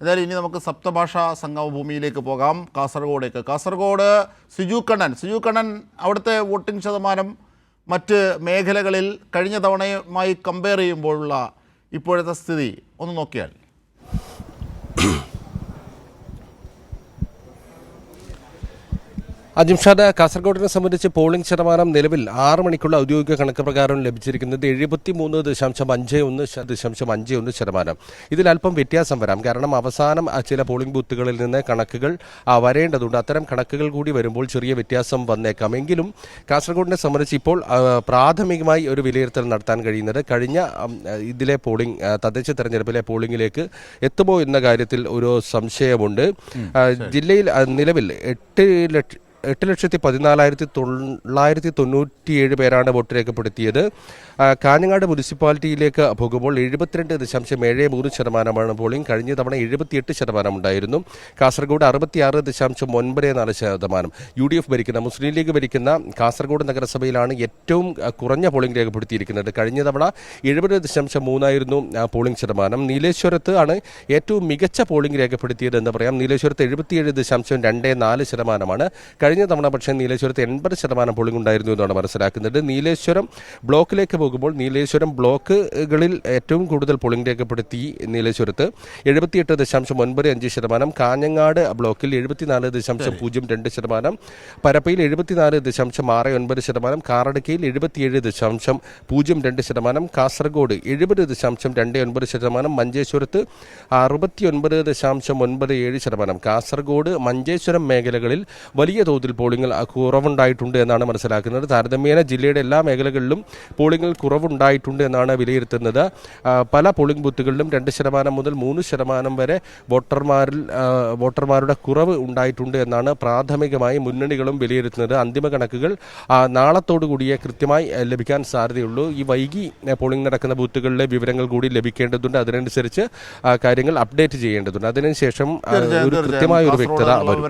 എന്തായാലും ഇനി നമുക്ക് സപ്തഭാഷാ സംഗമഭൂമിയിലേക്ക് പോകാം. കാസർഗോഡ് സിജു കണ്ണൻ, അവിടുത്തെ വോട്ടിംഗ് ശതമാനം മറ്റ് മേഖലകളിൽ കഴിഞ്ഞ തവണയുമായി കമ്പയർ ചെയ്യുമ്പോഴുള്ള ഇപ്പോഴത്തെ സ്ഥിതി ഒന്ന് നോക്കിയാൽ. അജിംഷാദ്, കാസർഗോഡിനെ സംബന്ധിച്ച് പോളിംഗ് ശതമാനം നിലവിൽ 6 മണിക്കുള്ള ഔദ്യോഗിക കണക്ക് പ്രകാരം ലഭിച്ചിരിക്കുന്നത് 73.51%. ഇതിൽ അല്പം വ്യത്യാസം വരാം. കാരണം അവസാനം ചില പോളിംഗ് ബൂത്തുകളിൽ നിന്ന് കണക്കുകൾ വരേണ്ടതുണ്ട്. അത്തരം കണക്കുകൾ കൂടി വരുമ്പോൾ ചെറിയ വ്യത്യാസം വന്നേക്കാം. എങ്കിലും കാസർഗോഡിനെ സംബന്ധിച്ച് ഇപ്പോൾ പ്രാഥമികമായി ഒരു വിലയിരുത്തൽ നടത്താൻ കഴിയുന്നത് കഴിഞ്ഞ ഇതിലെ പോളിംഗ് തദ്ദേശ തെരഞ്ഞെടുപ്പിലെ പോളിംഗിലേക്ക് എത്തുമോ എന്ന കാര്യത്തിൽ ഒരു സംശയമുണ്ട്. ജില്ലയിൽ നിലവിൽ 8,14,997 പേരാണ് വോട്ട് രേഖപ്പെടുത്തിയത്. കാഞ്ഞങ്ങാട് മുനിസിപ്പാലിറ്റിയിലേക്ക് പോകുമ്പോൾ 72.73% പോളിംഗ്. കഴിഞ്ഞ തവണ 78% ഉണ്ടായിരുന്നു. കാസർഗോഡ് 66.94%. UDF ഭരിക്കുന്ന മുസ്ലിം ലീഗ് ഭരിക്കുന്ന കാസർഗോഡ് നഗരസഭയിലാണ് ഏറ്റവും കുറഞ്ഞ പോളിംഗ് രേഖപ്പെടുത്തിയിരിക്കുന്നത്. കഴിഞ്ഞ തവണ 70.3 പോളിംഗ് ശതമാനം. നീലേശ്വരത്ത് ആണ് ഏറ്റവും മികച്ച പോളിംഗ് രേഖപ്പെടുത്തിയത് എന്ന് പറയാം. നീലേശ്വരത്ത് 77.24%. കഴിഞ്ഞ തവണ പക്ഷേ നീലേശ്വരത്ത് 80% പോളിംഗ് ഉണ്ടായിരുന്നു എന്നാണ് മനസ്സിലാക്കുന്നത്. നീലേശ്വരം ബ്ലോക്കിലേക്ക് പോകുമ്പോൾ നീലേശ്വരം ബ്ലോക്കുകളിൽ ഏറ്റവും കൂടുതൽ പോളിംഗ് രേഖപ്പെടുത്തി നീലേശ്വരത്ത് 78.95%. കാഞ്ഞങ്ങാട് ബ്ലോക്കിൽ 74.02%. പരപ്പയിൽ 74.69%. കാറടുക്കയിൽ 77.02%. കാസർഗോഡ് 70.29%. മഞ്ചേശ്വരത്ത് 69.97%. കാസർഗോഡ് മഞ്ചേശ്വരം മേഖലകളിൽ വലിയ തോതിൽ പോളിംഗിൽ കുറവുണ്ടായിട്ടുണ്ട് എന്നാണ് മനസ്സിലാക്കുന്നത്. താരതമ്യേന ജില്ലയുടെ എല്ലാ മേഖലകളിലും പോളിംഗിൽ കുറവുണ്ടായിട്ടുണ്ട് എന്നാണ് വിലയിരുത്തുന്നത്. പല പോളിംഗ് ബൂത്തുകളിലും 2% മുതൽ 3% വരെ വോട്ടർമാരുടെ കുറവ് ഉണ്ടായിട്ടുണ്ട് എന്നാണ് പ്രാഥമികമായി മുന്നണികളും വിലയിരുത്തുന്നത്. അന്തിമ കണക്കുകൾ നാളത്തോടുകൂടിയേ കൃത്യമായി ലഭിക്കാൻ സാധ്യതയുള്ളൂ. ഈ വൈകി പോളിംഗ് നടക്കുന്ന ബൂത്തുകളിലെ വിവരങ്ങൾ കൂടി ലഭിക്കേണ്ടതുണ്ട്. അതിനനുസരിച്ച് കാര്യങ്ങൾ അപ്ഡേറ്റ് ചെയ്യേണ്ടതുണ്ട്. അതിനുശേഷം ഒരു കൃത്യമായ ഒരു വ്യക്തത വരും.